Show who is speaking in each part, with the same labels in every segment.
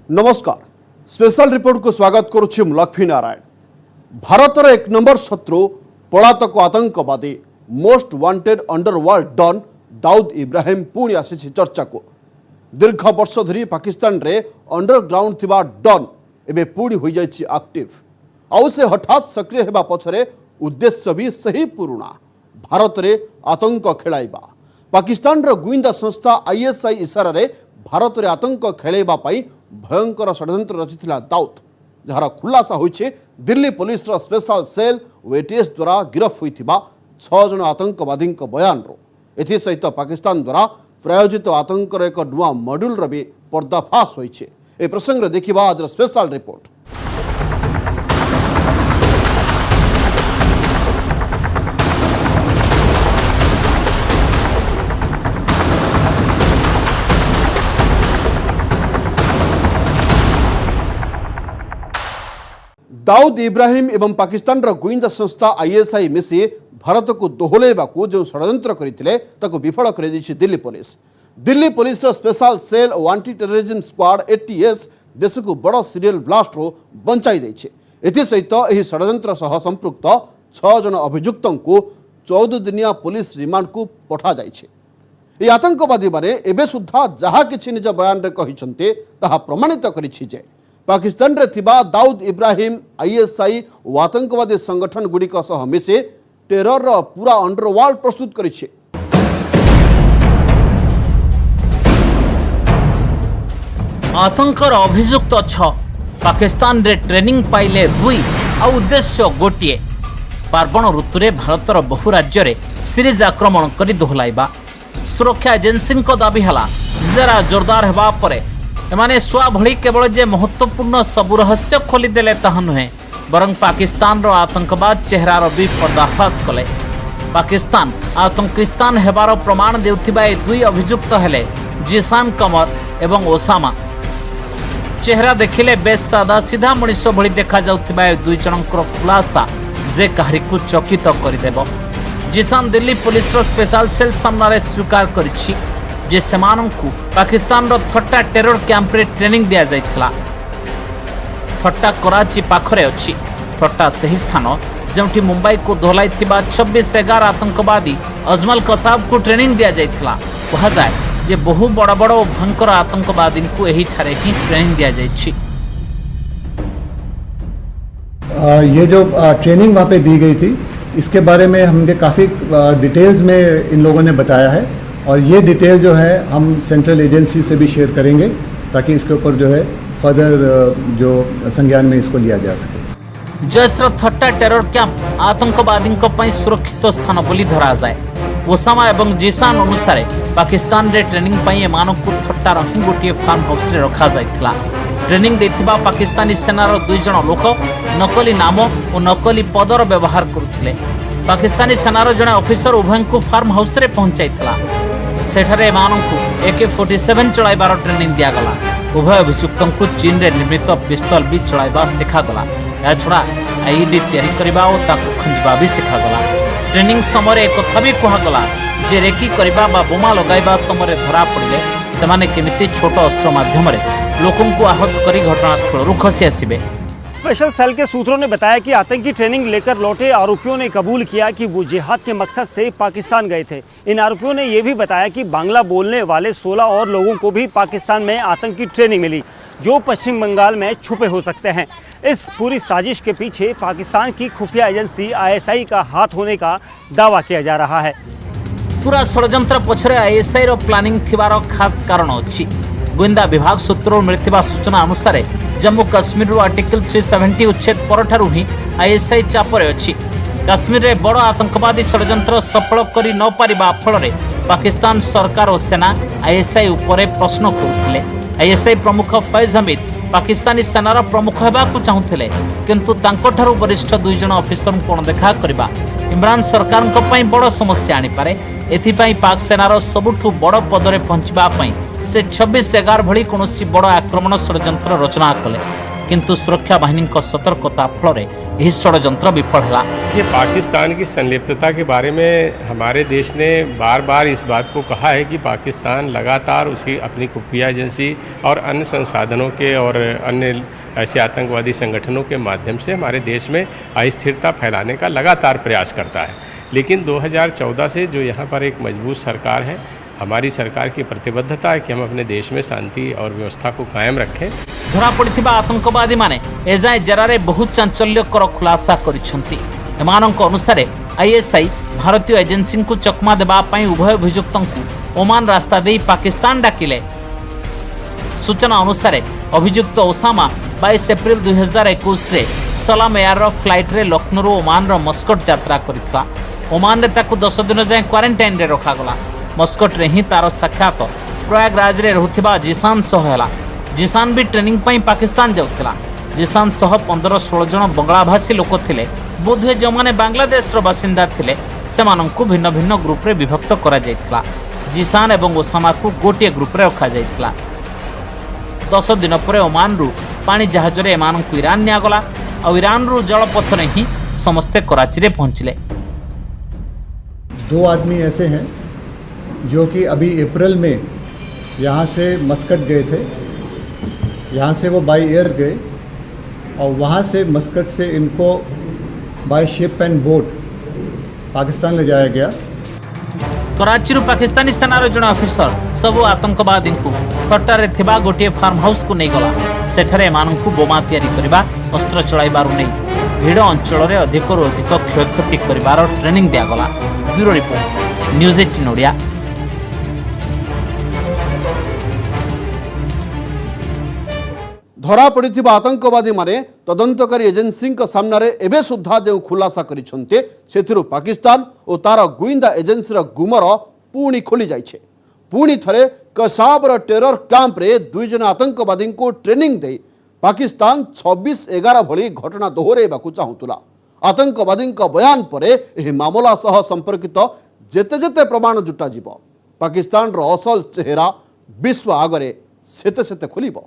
Speaker 1: नमस्कार special report को स्वागत करुछि लक्ष्मी नारायण। भारतर एक नंबर शत्रु पलातक आतंकवादी most wanted underworld don Dawood Ibrahim पुणी आसी चर्चा को। दीर्घ वर्ष धरी पाकिस्तान रे अंडरग्राउंड थिबा डन एबे पुणी हो जाइछि एक्टिव। आउ से हठात सक्रिय हेबा पछरे उद्देश्य भी सही पुराणा भारत रे आतंक खेलाइबा। पाकिस्तान रो गुइंदा संस्था आईएसआई इशारा रे भारत रे आतंक खेलाइबा पई भयंकर षड्यंत्र रचिथिला दाऊद, जार खुलासा होइछे दिल्ली पुलिस रो स्पेशल सेल एटीएस द्वारा गिरफ होइथिबा 6 जन आतंकवादी बयान रो। एथि सहित पाकिस्तान द्वारा प्रायोजित आतंकर एक नुआ मॉड्यूल रो भी पर्दाफाश होइछे। ए प्रसंग देखिबा आज स्पेशल रिपोर्ट। दाऊद इब्राहिम एवं पाकिस्तान रो गुइंदा संस्था आईएसआई मिसी भारत को दोहलेबा को जो षड्यंत्र करथिले ताको विफल कर दैछि दिल्ली पुलिस। दिल्ली पुलिस रो special cell anti terrorism squad ATS देश को बड़ सीरियल ब्लास्ट रो बंचाई दैछि। एथि सहित एही षड्यंत्र सह संपृक्त 6 जन अभियुक्तों को 14 दिनिया पुलिस रिमांड को पठा जाइछि। ए आतंकवादी माने एबे सुद्धा जहा किछि निज बयान रे कहिसंते ताहा प्रमाणित करिछि जे पाकिस्तान रे थिबा दाऊद इब्राहिम आईएसआई और आतंकवादी संगठन गुड़िक सह मिसे टेरर रो पूरा अंडरवर्ल्ड प्रस्तुत करिछे।
Speaker 2: आतंकर अभियुक्त 6 पाकिस्तान रे ट्रेनिंग पाइले 2 आ उद्देश्य गोटिए पार्वण ऋतु रे भारतर बहु राज्य रे सीरीज आक्रमण करी दोहलाइबा। सुरक्षा एजेंसी को दाबी हला जरा जोरदार हेबा परे एमाने स्वा भली केवल जे महत्वपूर्ण सबु रहस्य खोली देले ताहा नुहे बरं पाकिस्तान रो आतंकवाद चेहरार भी पर्दाफाश कले। पाकिस्तान आतंकिस्तान हेबार प्रमाण देउथिबा ए 2 अभियुक्त हेले जिसान कमर एवं ओसामा। चेहरा देखिले बेस सादा सीधा मनुष्य भली देखा जाउथिबा ए 2 जनकर खुलासा जे काहरी को चकित करिदेबो। जिसान दिल्ली पुलिस रो स्पेशल सेल सामने स्वीकार करिछि जे सेमानंकु पाकिस्तान रो थट्टा टेरर कैंप रे ट्रेनिंग दिया जाइथला। थट्टा कराची पाखरे अछि। थट्टा सही स्थान जेउठी मुंबई को दोहलाइथिबा 26-11 आतंकवादी अजमल कसाब को ट्रेनिंग दिया जाइथला। कहा जाय जे बहु बड़ बड़ भयंकर आतंकवादी को एही ठारे ही ट्रेनिंग दिया जाइछि।
Speaker 3: ये जो ट्रेनिंग वहाँ पे दी गई थी इसके बारे में हमने काफ़ी डिटेल्स में इन लोगों ने बताया है और ये डिटेल जो है हम सेंट्रल एजेंसी से भी शेयर करेंगे ताकि इसके ऊपर जो है फर्दर जो संज्ञान में इसको लिया जा सके।
Speaker 2: जैसर थट्टा टेरर कैंप आतंकवादी सुरक्षित स्थान बोली धरा जाए। ओसामा एवं जिसान अनुसार पाकिस्तान रे ट्रेनिंग एमानकु थट्टार ही गोटे फार्म हाउस रे रखा जाइथिला। ट्रेनिंग देथिबा पाकिस्तानी सेनार 2 जन लोक नकली नाम और नकली पदर व्यवहार करुथिले। पाकिस्तानी सेनार जने ऑफिसर उभय को फार्म हाउस रे पहुंचाइथिला। सेठारे एमानकु AK-47 चलाइबार ट्रेनिंग दिया गला। उभय अभियुक्तों को चीन रे निर्मित पिस्तल भी चलाइबा सिखा गला। या छड़ा आईडी तैयारी करबा और ताकु खंजबा भी सिखा गला। ट्रेनिंग समय एक कथा भी कहा गला जे रेकी करबा बा बोमा लगाइबा समय धरा पड़ले सेमाने केमिति छोट अस्त्र माध्यम रे लोकों को आहत करी घटनास्थल रु खसी आसिबे।
Speaker 4: स्पेशल सेल के सूत्रों ने बताया कि आतंकी ट्रेनिंग लेकर लौटे आरोपियों ने कबूल किया कि वो जिहाद के मकसद से पाकिस्तान गए थे। इन आरोपियों ने यह भी बताया कि बांग्ला बोलने वाले 16 और लोगों को भी पाकिस्तान में आतंकी ट्रेनिंग मिली जो पश्चिम बंगाल में छुपे हो सकते हैं। इस पूरी साजिश के पीछे पाकिस्तान की खुफिया एजेंसी आईएसआई का हाथ होने का दावा किया जा रहा है।
Speaker 2: पूरा षड्यंत्र पछरे आईएसआई रो प्लानिंग थिबार खास कारण अछि। गोविंदा विभाग सूत्रों मिलथिबा सूचना अनुसार जम्मू काश्मीर रो आर्टिकल 370 उच्छेद परठारु ही आईएसआई चापरे अछि। काश्मीर रे बड़ आतंकवादी षड्यंत्र सफल करी न पारिबा फल पाकिस्तान सरकार और सेना आईएसआई उपरे प्रश्न करुथिले। आईएसआई प्रमुख फैज हमीद पाकिस्तानी सेनार प्रमुख हेबाकु चाहुथिले किंतु तांकोठारु वरिष्ठ 2 जन ऑफिसर को देखा करबा इमरान सरकार को पई बड़ समस्या आनी पारे। एथिपाई पाक सेनार सबुठु बड़ पदरे पहुंचबा पई से 26-11 भली कोनोसी बड़ आक्रमण षड्यंत्र रचना कले। किंतु सुरक्षा बाहिनी सतर्कता फल यह षड्यंत्र विफल है।
Speaker 5: ये पाकिस्तान की संलिप्तता के बारे में हमारे देश ने बार बार इस बात को कहा है कि पाकिस्तान लगातार उसकी अपनी खुफिया एजेंसी और अन्य संसाधनों के और अन्य ऐसे आतंकवादी संगठनों के माध्यम से हमारे देश में अस्थिरता फैलाने का लगातार प्रयास करता है। लेकिन 2014 से जो यहाँ पर एक मजबूत सरकार है, हमारी सरकार की प्रतिबद्धता है कि हम अपने देश में शांति और व्यवस्था को कायम रखें।
Speaker 2: धरा पड़िथिबा आतंकवादी माने एजाए जरारे बहुत चांचल्यकर खुलासा करिसेंती। एमानक अनुसार आईएसआई भारतीय एजेंसी को चकमा देबा पई उभय अभियुक्तों ओमान रास्ता दे पाकिस्तान डाकिले। सूचना अनुसार अभियुक्त ओसामा 22 एप्रिल 2021 रे सलाम एयर फ्लाइट रे लखनऊ ओमान रो मस्कट यात्रा करितला। ओमान रे ताकू 10 दिन जाए क्वारंटाइन रे रखा गला। मस्कट रे ही तार साक्षात प्रयागराज रे रहुथिबा जिसान सह हैला। जिसान भी ट्रेनिंग पई पाकिस्तान जाउथिला। जिसान सह 15-16 जन बंगलाभाषी लोक थिले। बोधवे जो माने बांग्लादेश रो बासिंदा थिले सेमानंकु भिन्न भिन्न ग्रुप रे विभक्त करा जायतिला। जिसान एवं ओसामा को गोटे ग्रुप रे रखा जायतिला। 10 दिन पर ओमान रु पानी जहाज रे एमानंकु ईरान नियागला और ईरान रु जलपथ रे ही समस्ते कराची रे पहुंचले।
Speaker 3: 2 आदमी ऐसे हैं जो कि अभी अप्रैल में यहाँ से मस्कट गए थे। यहाँ से वो बाई एयर गए और वहाँ से मस्कट से इनको by ship and boat Pakistan ले जाया गया।
Speaker 2: कराची पाकिस्तानी सेनार जन अफिसर सब आतंकवादी को थट्टारे थिबा गोटे फार्म हाउस को नहीं गला। सेठरे एमानंकु बोमा तैयारी करबा अस्त्र चलाइबारु नहीं भिड़ अंचल रे अधिकरु अधिक क्षयक्षति करिबार ट्रेनिंग दिया गला। Bureau report news 18 Odia.
Speaker 1: धरा पड़िथिबा आतंकवादी माने तदंतकारी एजेंसी सामने एबे सुद्धा जो खुलासा करिसेंते सेथिरु पाकिस्तान और तार गुइंदा एजेंसी गुमर पुणी खोली जाइछे। पुणी थरे कसाबर टेरर कैंप रे 2 जन आतंकवादी को ट्रेनिंग दे पाकिस्तान 26/11 भली घटना दोहरेबाकू चाहुतुला। आतंकवादी बयान पर यह मामला सह संपर्कित जेते जेते प्रमाण जुटा जीव पाकिस्तान रो असल चेहरा विश्व आगरे सेते सेते खोलिबो।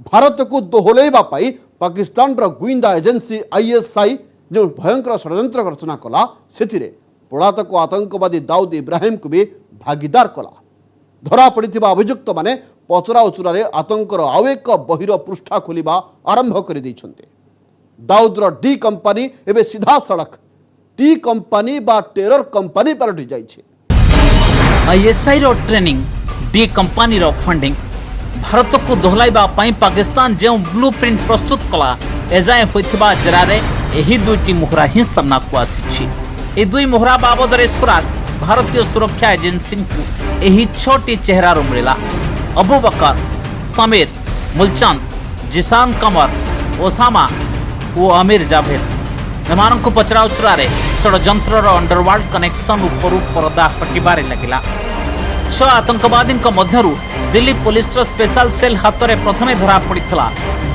Speaker 1: भारत को दोहलैबा पाई पाकिस्तान रो गुइंदा एजेंसी आईएसआई जो भयंकर षड्यंत्र रचना कला सेथिरे पलातक आतंकवादी दाऊद इब्राहिम को भी भागीदार कला। धरा पड़िथिबा अभियुक्त माने पचरा उचुरारे आतंकर आउ एक बहिर पृष्ठा खोलिबा आरंभ कर दैछन्ते। दाऊद रो डी कंपनी एबे सीधा सड़क टी कंपनी बा टेरर कंपनी पलटि जाइछे।
Speaker 2: आईएसआई रो ट्रेनिंग डी कंपनी रो फंडिंग भारत को दोहलाइबा पई पाकिस्तान जो ब्लूप्रिंट प्रस्तुत कला एजाए होइथिबा जरारे एही दुईटी मोहरा ही सामना को आसीछि। ए दुई मोहरा बाबद रे सुराग भारतीय सुरक्षा एजेंसी को एही 6टी चेहरा मिला। अबू बकर, समीर, मुलचंद, जिसान कमर, ओसामा और आमिर जावेद एमान को पचरा उचरारे षड्यंत्र अंडरवर्ल्ड कनेक्शन उपरू परदा हटिबारे लगिला। 6 आतंकवादी मध्यरु दिल्ली पुलिस रो स्पेशल सेल हाथ में प्रथमे धरा पड़ता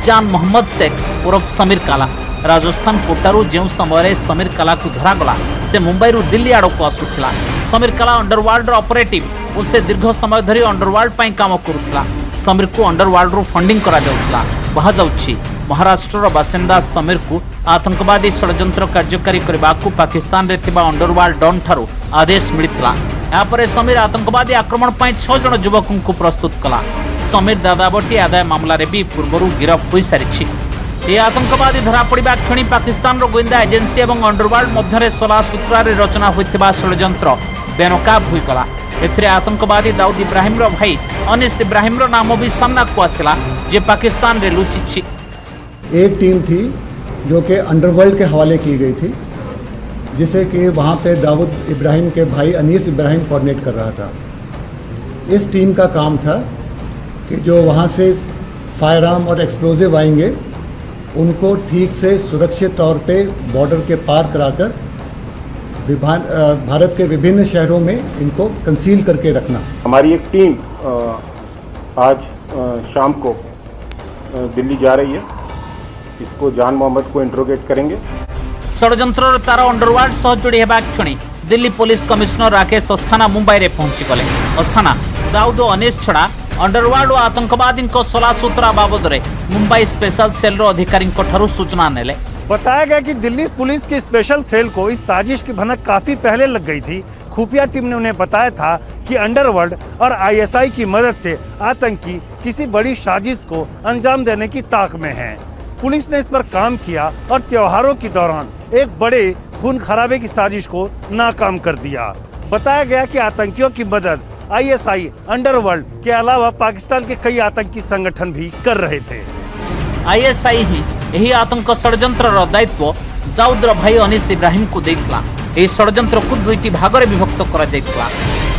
Speaker 2: जान मोहम्मद शेख उर्फ समीर काला। राजस्थान कोटारू जो समय समीर काला को धरा गला से मुंबई रु दिल्ली आड़ को आसुला। समीर काला अंडरवर्ल्ड ऑपरेटिव और से दीर्घ समय धरी अंडरवर्ल्ड पई काम करुला। समीर को अंडरवर्ल्ड रु फंडिंग करा जाउतला। कहा जाउछि महाराष्ट्र बासिंदा समीर को आतंकवादी षड्यंत्र कार्यकारी करबा को पाकिस्तान रे थिबा अंडरवर्ल्ड डॉन ठारू आदेश मिलितला। यापर समीर आतंकवादी आक्रमण पर 6 जन युवकों को प्रस्तुत कला। समीर दादाबटी आदाय मामला रे भी पूर्व गिरफ हो सारी। ये आतंकवादी धरा पड़ा क्षणी पाकिस्तान रो गोइंदा एजेंसी और अंडरवर्ल्ड मध्य सला सूत्रा रचना होता षड्यंत्र बेनकाब होगला। एथिरे आतंकवादी दाऊद इब्राहिम रो भाई अनिस इब्राहिम रो नाम भी सामना को आसला जे पाकिस्तान रे लुचिछि।
Speaker 3: एक टीम थी जो कि अंडरवर्ल्ड के हवाले की गई थी, जिसे कि वहाँ पे दाऊद इब्राहिम के भाई अनीस इब्राहिम कोऑर्डिनेट कर रहा था। इस टीम का काम था कि जो वहाँ से फायर आर्म और एक्सप्लोजिव आएंगे उनको ठीक से सुरक्षित तौर पे बॉर्डर के पार कराकर भारत के विभिन्न शहरों में इनको कंसील करके रखना।
Speaker 6: हमारी एक टीम आज शाम को दिल्ली जा रही है। इसको जान मोहम्मद को इंट्रोगेट करेंगे।
Speaker 2: षड्यंत्र तार अंडरवर्ल्ड सह जोड़ी हेबा क्षणी दिल्ली पुलिस कमिश्नर राकेश अस्थाना मुंबई रे पहुंची गले। अस्थाना दाऊद और अनिस छड़ा अंडरवर्ल्ड और आतंकवादी सलासूतरा बाबद मुंबई स्पेशल सेल अधिकारी सूचना नेले।
Speaker 4: बताया गया कि दिल्ली पुलिस की स्पेशल सेल को इस साजिश की भनक काफी पहले लग गई थी। खुफिया टीम ने उन्हें बताया था कि अंडरवर्ल्ड और आईएसआई की मदद से आतंकी किसी बड़ी साजिश को अंजाम देने की ताक में हैं। पुलिस ने इस पर काम किया और त्योहारों के दौरान एक बड़े खून खराबे की साजिश को नाकाम कर दिया। बताया गया कि आतंकियों की मदद आईएसआई, अंडरवर्ल्ड के अलावा पाकिस्तान के कई आतंकी संगठन भी कर रहे थे।
Speaker 2: आईएसआई ही यही आतंक षड्यंत्र दायित्व दाऊदर भाई अनिस इब्राहिम को देइथला। ଏହି ଷଡ଼ଯନ୍ତ୍ରକୁ ଦୁଇଟି ଭାଗରେ ବିଭକ୍ତ କରାଯାଇଥିଲା।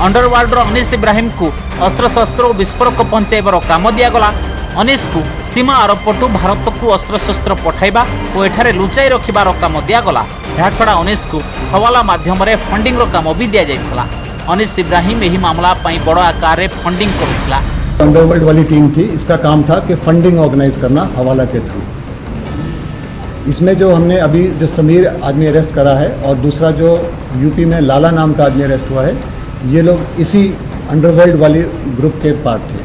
Speaker 2: अंडरवर्ल्डर अनिस इब्राहिम को अस्त्रशस्त्र और विस्फोरक पहुंचाइबार काम दिगला। अनिस को सीमा आरपटू भारत को अस्त्रशस्त्र पठाइबा और एठारे लुचाई रखिबार काम दिगला। याछड़ा अनिस को हवाला माध्यम फंडिंग काम भी दि जाइथिला। अनिस इब्राहिम यही मामला पई बड़ आकार रे फंडिंग करुथिला।
Speaker 3: अंडरवर्ल्ड वाली टीम थी, इसका काम था कि फंडिंग ऑर्गेनाइज करना हवाला के थ्रू। इसमें जो हमने अभी जो समीर आदमी अरेस्ट करा है और दूसरा जो यूपी में लाला नाम का आदमी अरेस्ट हुआ है, ये लोग इसी अंडरवर्ल्ड वाली ग्रुप के पार्ट थे।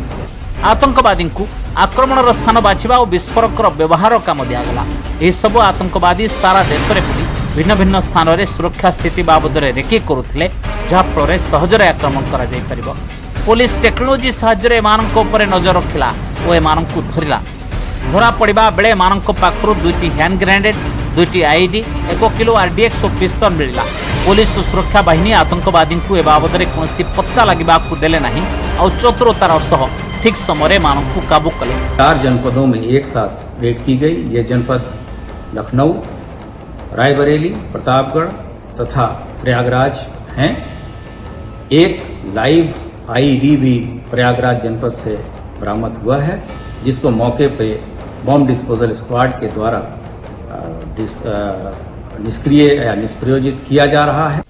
Speaker 2: आतंकवादी को आक्रमण स्थान बाछिबा और विस्फोरक व्यवहार काम दिगला। यह सब आतंकवादी सारा देश में बुली भिन्न भिन्न स्थान में सुरक्षा स्थिति बाबद रेकी करुथिले, जहाँफल सहजरे आक्रमण करा जाय परिबो। पुलिस टेक्नोलोजी साहाय्य नजर रखिला और एम धरला। धरा पड़ा बेले पाखु 2टी हैंड ग्रेनेड, 2टी आईडी, 1 किलो आरडीएक्स और पिस्तल मिलला। पुलिस और सुरक्षा बाहिनी आतंकवादी को ए बाबद कौन पत्ता लगवा देले नहीं और चतुरतार सह ठीक समय मानव काबू कले।
Speaker 7: 4 जनपदों में एक साथ रेड की गई। ये जनपद लखनऊ, रायबरेली, प्रतापगढ़ तथा प्रयागराज हैं। एक लाइव आईडी भी प्रयागराज जनपद से बरामद हुआ है, जिसको मौके पे बॉम्ब डिस्पोजल स्क्वाड के द्वारा निष्क्रिय या निष्प्रयोजित किया जा रहा है।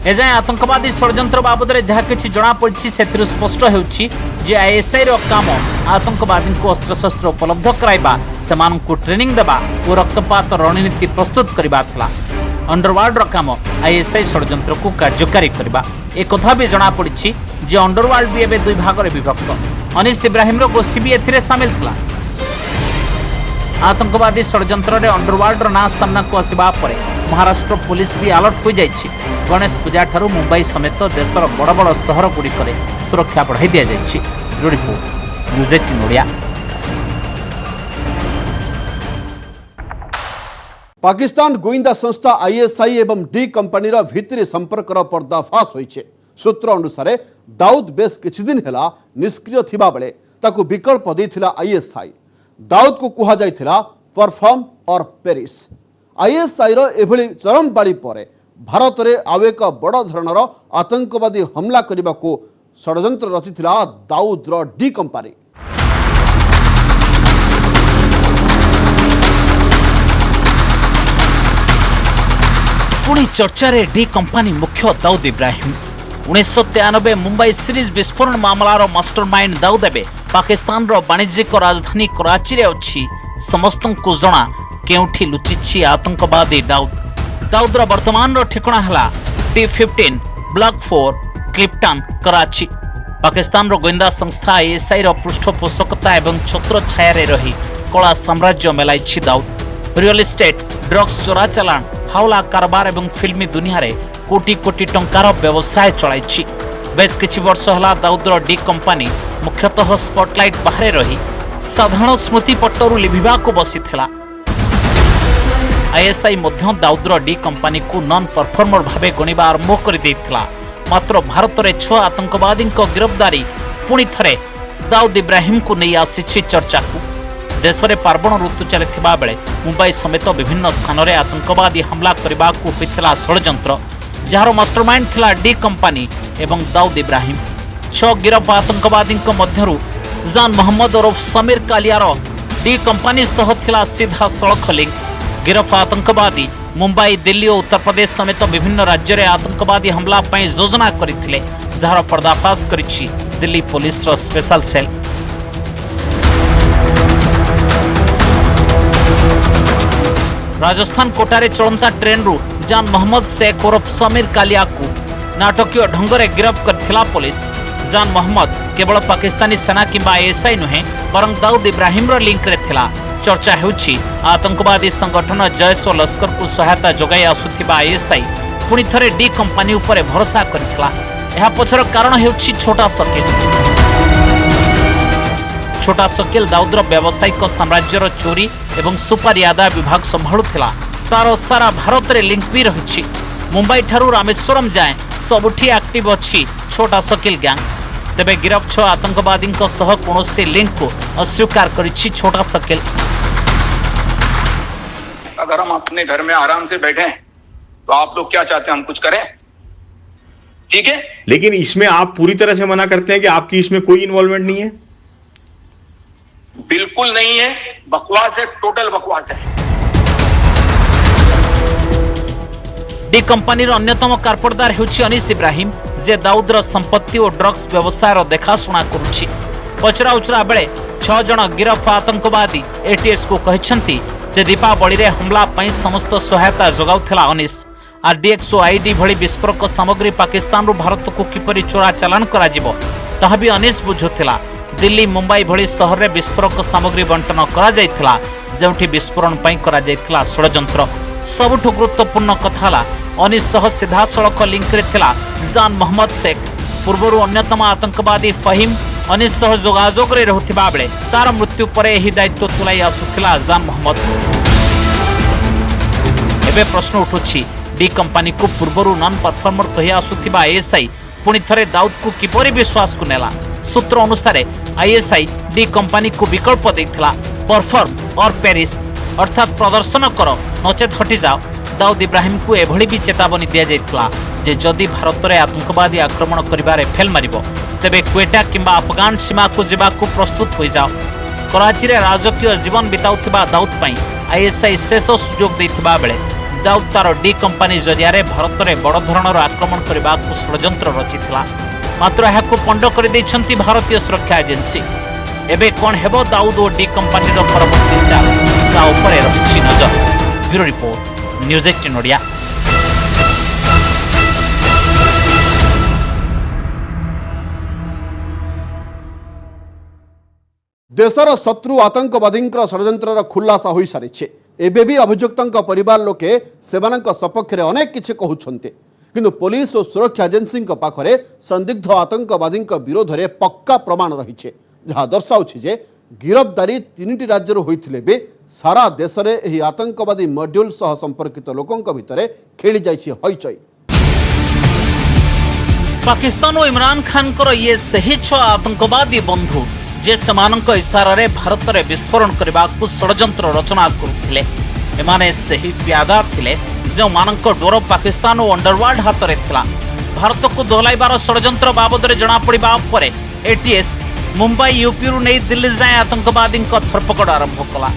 Speaker 2: एजाए आतंकवादी षड्यंत्र बाबद जहाँ किसी जना पड़ी से स्पष्ट होउछि जे आईएसआई रो काम आतंकवादी को अस्त्रशस्त्र उपलब्ध कराइबा, सेमानकु ट्रेनिंग देबा और रक्तपात रणनीति प्रस्तुत करबा थिला। अंडरवर्ल्ड रो काम आईएसआई षड्यंत्र को कार्यकारी करबा। एक कथा भी जना पड़ी जे अंडरवर्ल्ड भी एबे 2 भाग रे विभक्त। अनिस इब्राहिम रो गोष्ठी भी एथिरे शामिल थिला। आतंकवादी षड्यंत्र रे अंडरवर्ल्ड रो ना सामना को आसीबा परे महाराष्ट्र पुलिस भी अलर्ट हो जाइछि। गणेश पूजा ठारू मुंबई समेत देशर बड़ बड़ सहर गुड़िक सुरक्षा बढ़ाई दि जाइछि। Report news 18 Odia.
Speaker 1: पाकिस्तान गोइंदा संस्था आईएसआई एवं डी कंपनी भितरी संपर्कर पर्दाफाश होइछे। सूत्र अनुसार दाऊद बेस किछि दिन हेला निष्क्रिय थिबा बेले ताकू विकल्प देथिला आईएसआई। दाऊद को कुहा जाइथिला परफॉर्म और पेरिस। आईएसआई रो एभली चरम बाड़ी परे भारत रे आउ एक बड़ धरणर आतंकवादी हमला करने को षड्यंत्र रचिथिला दाऊद रो डी कंपनी।
Speaker 2: पुणी चर्चा रे डी कंपनी मुख्य दाऊद इब्राहिम। 1993 मुंबई सीरीज विस्फोरण मामलार मास्टरमाइंड दाऊद एबे पाकिस्तान रो वाणिज्यिक राजधानी कराची रे अछि। समस्त को जना केउठी लुचिछि आतंकवादी दाऊद। दाऊदर वर्तमान ठिकाना है T15 ब्लॉक 4 क्लिप्टन कराची। पाकिस्तान रो गोइंदा संस्था आईएसआई रो पृष्ठपोषकता एवं छत्र छाया रही कला साम्राज्य मेलाई दाऊद। रियल एस्टेट, ड्रग्स चोरा चालान, हावला कारबार एवं फिल्मी दुनिया रे कोटी कोटी टंकार व्यवसाय चलाई। बेस किछि वर्ष हला दाऊदर डी कंपनी मुख्यतः स्पॉटलाइट बाहर रही साधारण स्मृति पट्टरू लिभिबा को बसीथिला। आईएसआई मध्य दाऊदर डी कंपनी को नॉन परफॉर्मर भावे गणिबा आरंभ कर देथिला। मात्र भारत में 6 आतंकवादी गिरफ्तारी पुणी थरे दाऊद इब्राहिम को नहीं आसी चर्चा को। देश में पार्वण ऋतु चलता बेले मुंबई समेत विभिन्न स्थान में आतंकवादी हमला करने को होता षड्यंत्र, जार मास्टरमाइंड थिला डी कंपनी एवं दाऊद इब्राहिम। 6 गिरफ आतंकवादी मध्यरु जान मोहम्मद ओरफ समीर कालियार डी कंपनी सह थिला सीधा सड़क लिंक। गिरफ आतंकवादी मुंबई, दिल्ली और उत्तर प्रदेश समेत विभिन्न राज्य में आतंकवादी हमला पई योजना करथिले, जार पर्दाफाश करिछि दिल्ली पुलिस रो special cell. Rajasthan Kotare चलंता train रु जान मोहम्मद शेख ओरफ समीर कालिया को नाटकीय ढंग से गिरफ्त करथिला पुलिस। जान मोहम्मद केवल पाकिस्तानी सेना किंबा आईएसआई नुहे बरं दाऊद इब्राहिम रो लिंक रे थिला। चर्चा हेउछि आतंकवादी संगठन जैश व लश्कर को सहायता जोगाई आसुथिबा आईएसआई पुणी थरे डी कंपनी उपरे भरोसा करथिला। एहा पछर कारण हेउछि छोटा शकील। छोटा शकील दाऊदर व्यावसायिक साम्राज्यर चोरी एवं सुपारी आदाय विभाग संभाळुथिला। तार सारा भारत रे लिंक भी रहिछि। मुंबई ठारू रामेश्वरम जाए सबुठी एक्टिव अछि छोटा शकील गैंग। तेबे गिरफ 6 आतंकवादी सह कौनसी लिंक को अस्वीकार करिछि छोटा शकील।
Speaker 8: अगर हम अपने घर में आराम से बैठे तो आप लोग क्या चाहते हैं हम कुछ करें? ठीक है,
Speaker 9: लेकिन इसमें आप पूरी तरह से मना करते हैं कि आपकी इसमें कोई इन्वॉल्वमेंट नहीं है।
Speaker 8: बिल्कुल नहीं है, बकवास है, टोटल बकवास है।
Speaker 2: डी कंपनी अन्यतम कारपोरदार हेउछि अनीस इब्राहिम जे दाऊदर संपत्ति और ड्रग्स व्यवसायर देखाशुना करुछि। पचरा उचरा बेले 6 जन गिरफ आतंकवादी एटीएस को कहछंती जे दीपावली रे हमला पई समस्त सहायता जोगाउथला अनीस। आरडीएक्स और आईडी भली विस्फोरक सामग्री पाकिस्तान रु भारत को किपरि चोरा चालान करा जिवो ताहा भी अनीस बुझुथिला। दिल्ली मुंबई भली शहर रे विस्फोरक सामग्री बंटन करा जायथिला जेउठी विस्फोरण पई करा जायथिला षडयंत्र। सबुठु गुरुत्वपूर्ण कथा अनीस सह सीधा सड़क लिंक रे थिला जान मोहम्मद शेख। पूर्वरु अन्यतम आतंकवादी फहीम अनीस सह जोगाजोग रे रहुथिबा बेले तार मृत्यु परे एही दायित्व तुलाई आसुथिला जान मोहम्मद। एबे प्रश्न उठुछि डी कंपनी को पूर्वरु नॉन परफॉर्मर कहि आसुथिबा आईएसआई पुणी थरे दाऊद को किपरि विश्वास को नेला। सूत्र अनुसार आईएसआई डी कंपनी को विकल्प देथिला परफॉर्म और पेरिस अर्थात प्रदर्शन कर नचेत हटि जाओ। दाऊद इब्राहिम को एभली भी चेतावनी दिया जायतिला जे जदि भारत में आतंकवादी आक्रमण करिबारे फेल मारिबो तेबे क्वेटा किंबा अफगान सीमा को जीवाकू प्रस्तुत हो जाओ। कराची रे राजकीय जीवन बिताउथिबा दाऊद पई आईएसआई शेष सुजोग देथिबा बेले दाऊद तार डी कंपनी जरिया रे भारत में बड़ धरणर आक्रमण करबाकू षडयंत्र रचिथिला। मात्र एहाकू पंड कर दैछंती भारतीय सुरक्षा एजेंसी। एबे कोन हेबो दाऊद और डी कंपनी रो परवर्ती चाल ता उपरे रहिछि नजर। Bureau report news 18 Odia.
Speaker 1: देशर शत्रु आतंकवादी षड्यंत्र खुलासा हो सारी एबे भी अभियुक्तों परिवार लोके सेमानक सपक्ष में अनेक किछि कहउछन्ते किंतु पुलिस और सुरक्षा एजेंसी पाखरे संदिग्ध आतंकवादी विरोध में पक्का प्रमाण रही जहाँ दर्शाउछि जे गिरफ्तारी 3टी राज्य होइथिले बे सारा देश में यह आतंकवादी मड्यूल सह संपर्कित लोकों भितर खेली जाइछि हईचई।
Speaker 2: पाकिस्तान और इमरान खान को ये सही 6 आतंकवादी बंधु जे समानक इशारा भारत में विस्फोरण करने षड्यंत्र रचना करुले। एमाने सही प्यादा थिले जो मानक डोर पाकिस्तान और अंडरवर्ल्ड हाथ में थिला। भारत को दोहलाइबार षड्यंत्र बाबद जना पड़ा पर एटीएस मुंबई यूपी रु नहीं दिल्ली जाए आतंकवादी धरपकड़ आरंभ कला।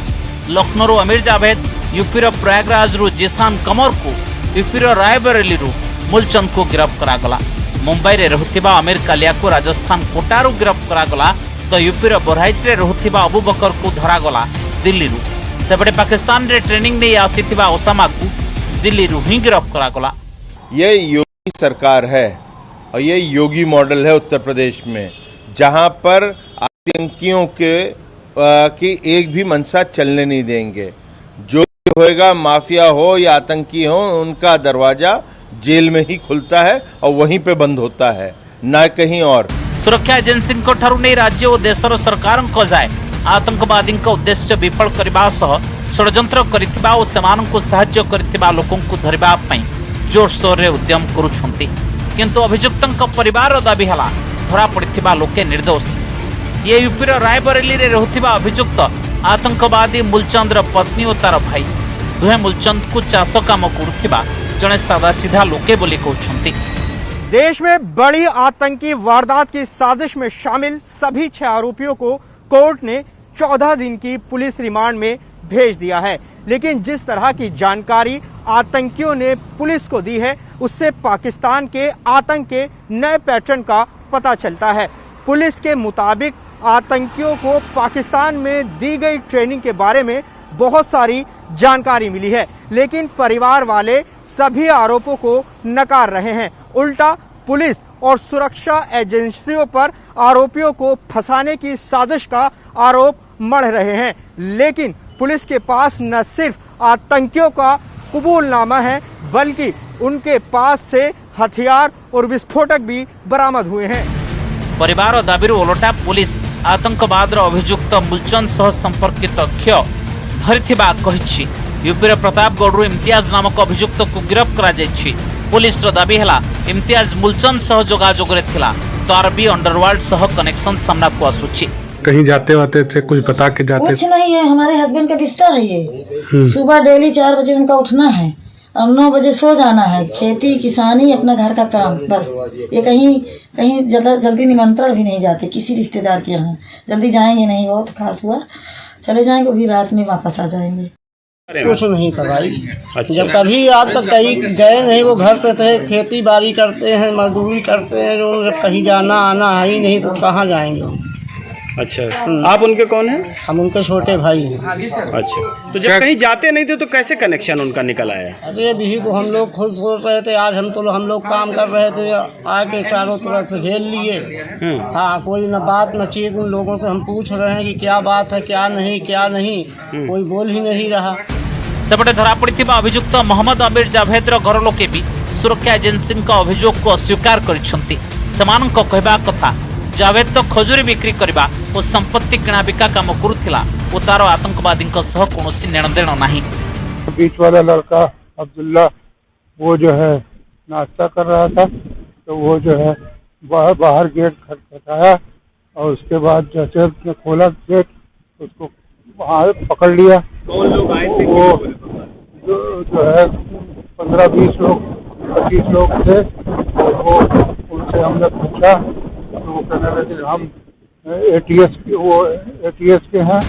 Speaker 2: लखनऊ अमीर जावेद यूपी प्रयागराज रु जिशान कमर को यूपी रायबरेली रु मूलचंद को गिरफ्त करागला। मुंबई रे रहुथिबा अमीर कालिया को राजस्थान कोटा रु गिरफ्त करागला तो यूपी बरहाइट रे रहुथिबा अबू बकर को धरागला दिल्ली रु। सेबडे पाकिस्तान रे ट्रेनिंग नहीं आसीथिबा ओसामा को दिल्ली रु ही गिरफ्त करागला।
Speaker 10: ये योगी सरकार है और ये योगी मॉडल है उत्तर प्रदेश में जहां पर आतंकियों के की एक भी मंशा चलने नहीं देंगे। जो भी होएगा माफिया हो या आतंकी हो उनका दरवाजा जेल में ही खुलता है और वहीं पे बंद होता है न कहीं और।
Speaker 2: सुरक्षा एजेंसी नहीं राज्य और देशर सरकार जाए आतंकवादी उद्देश्य विफल करने सह षड्यंत्र करिथिबा और सेमानंकु सहाय्य करिथिबा लोकों को धरिबा पई जोरसोर रे उद्यम करुछंती किंतु अभियुक्तों परिवार दाबी हला धरा पड़िथिबा लोके निर्दोष। ये यूपीर रायबरेली रे रहुथिबा अभियुक्त आतंकवादी मूलचंद पत्नी और तार भाई दुहे मूलचंद को चाष काम करुथिबा जने सादा सीधा लोके बोली कहउछंती।
Speaker 11: देश में बड़ी आतंकी वारदात की साजिश में शामिल सभी 6 आरोपियों को कोर्ट ने 14 दिन की पुलिस रिमांड में भेज दिया है। लेकिन जिस तरह की जानकारी आतंकियों ने पुलिस को दी है उससे पाकिस्तान के आतंक के नए पैटर्न का पता चलता है। पुलिस के मुताबिक आतंकियों को पाकिस्तान में दी गई ट्रेनिंग के बारे में बहुत सारी जानकारी मिली है, लेकिन परिवार वाले सभी आरोपों को नकार रहे हैं। उल्टा पुलिस और सुरक्षा एजेंसियों पर आरोपियों को फंसाने की साजिश का आरोप मढ़ रहे हैं। लेकिन पुलिस के पास न सिर्फ आतंकियों का कबूलनामा है, बल्कि उनके पास से हथियार और विस्फोटक भी बरामद हुए हैं।
Speaker 2: परिवार दाबी ओलटा पुलिस आतंकवाद अभियुक्त मूलचंद सह संपर्कित अक्षय धरिथिबा कहिछि। यूपीर प्रतापगढ़ इम्तियाज नामक अभियुक्त को गिरफ्त करा जायछि। पुलिस दाबी है इम्तियाज मूलचंद सह जोगाजोग रे थिला, तार भी अंडरवर्ल्ड सह कनेक्शन सामना को आसुछि।
Speaker 12: कहीं जाते वाते थे, कुछ बता के जाते?
Speaker 13: कुछ नहीं है, हमारे हस्बैंड का बिस्तर है ये। सुबह डेली 4 बजे उनका उठना है और 9 बजे सो जाना है। खेती किसानी अपना घर का काम, बस। ये कहीं जल्दी निमंत्रण भी नहीं जाते किसी रिश्तेदार के यहाँ। जल्दी जाएंगे नहीं, बहुत खास हुआ चले जाएंगे, भी रात में वापस आ जाएंगे।
Speaker 14: कुछ नहीं था भाई। अच्छा। जब कभी आज तक कहीं गए नहीं, वो घर पे थे, खेती बाड़ी करते हैं, मजदूरी करते हैं। जब कहीं जाना आना है ही नहीं तो कहाँ जाएंगे।
Speaker 4: अच्छा, आप उनके कौन हैं?
Speaker 14: हम उनके छोटे भाई हैं।
Speaker 4: अच्छा, तो जब कहीं जाते नहीं थे तो कैसे कनेक्शन उनका निकल आया?
Speaker 14: अरे भी तो हम लोग खुद सोच रहे थे, आज हम लोग काम कर रहे थे, आके चारों तरफ से घेर लिए। हाँ, कोई न बात न चीज। उन लोगों से हम पूछ रहे हैं कि क्या बात है, क्या नहीं, कोई बोल ही नहीं रहा।
Speaker 2: सेपटे धरा पड़िथिबा अभियुक्त मोहम्मद आमिर जाभेदर घर लोके भी सुरक्षा एजेंसी अभियोग को अस्वीकार करिसेंति। सेमानक कहबा कथा जावेद तो खजुरी बिक्री करबा और संपत्ति किणा बिका काम करुथिला और तार आतंकवादी कौनसी लेनदेन नहीं।
Speaker 6: बीच वाला लड़का अब्दुल्ला वो जो है नाश्ता कर रहा था, तो वो जो है बाहर गेट खटखटाया और उसके बाद जैसे उसने खोला गेट, उसको वहाँ पकड़ लिया।
Speaker 4: कौन लोग आए थे?
Speaker 6: वो जो है 15-20 लोग 25 लोग थे। वो उनसे हमने पूछा तो वो कहने लगे हम एटीएस के हैं।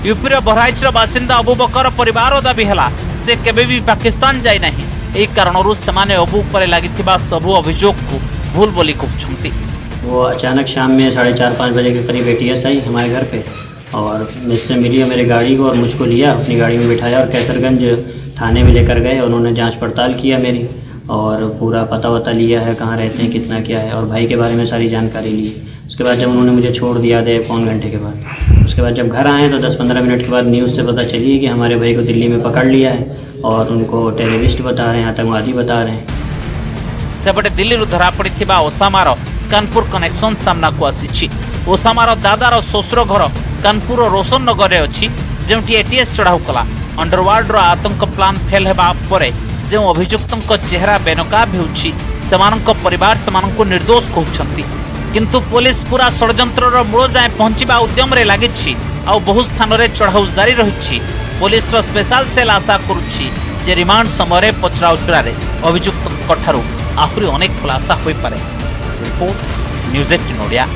Speaker 2: यूपीर बहराइच बासिंदा अबू बकर परिवार दाबी है से केबे भी पाकिस्तान जाई नहीं। एही कारणरू सेमाने अबू पर लागिथिबा सबु अभियोग को भूल बोली कहउछंती।
Speaker 15: वो अचानक शाम में 4:30-5 बजे के करीब एटीएस आई हमारे घर पे और मुझसे मिली मेरे गाड़ी को और मुझको लिया, अपनी गाड़ी में बिठाया और कैसरगंज थाने में लेकर गए। उन्होंने जांच पड़ताल किया मेरी और पूरा पता वता लिया है, कहाँ रहते हैं, कितना क्या है, और भाई के बारे में सारी जानकारी ली। उसके बाद जब उन्होंने मुझे छोड़ दिया आधे पौन घंटे के बाद, उसके बाद जब घर आए तो 10-15 मिनट के बाद न्यूज़ से पता चली है कि हमारे भाई को दिल्ली में पकड़ लिया है और उनको टेररिस्ट बता रहे हैं, आतंकवादी बता रहे हैं।
Speaker 2: सेपटे दिल्ली धरा पड़िथिबा ओसामार कानपुर कनेक्शन सामना को आसी। ओसामार दादार ससुर घर कानपुर रोशन नगर में अच्छी, जेउठी एटीएस चढ़ाऊ कला। अंडरवर्ल्ड आतंक प्लान फेल हेबा परे जो अभियुक्तों चेहरा बेनकाब होउछि, सेमानक परिवार सेमानक निर्दोष कहउछंती। किंतु पुलिस पूरा षड्यंत्र मूल जाए पहुंचवा उद्यम रे लागिछि आ बहु स्थान रे चढ़ाऊ जारी रहिछि। पुलिस स्पेशल सेल आशा करुछि जे रिमांड समय पचराउचरा रे अभियुक्तों ठारू आहुरी अनेक खुलासा होई पारे। Report news 18 Odia.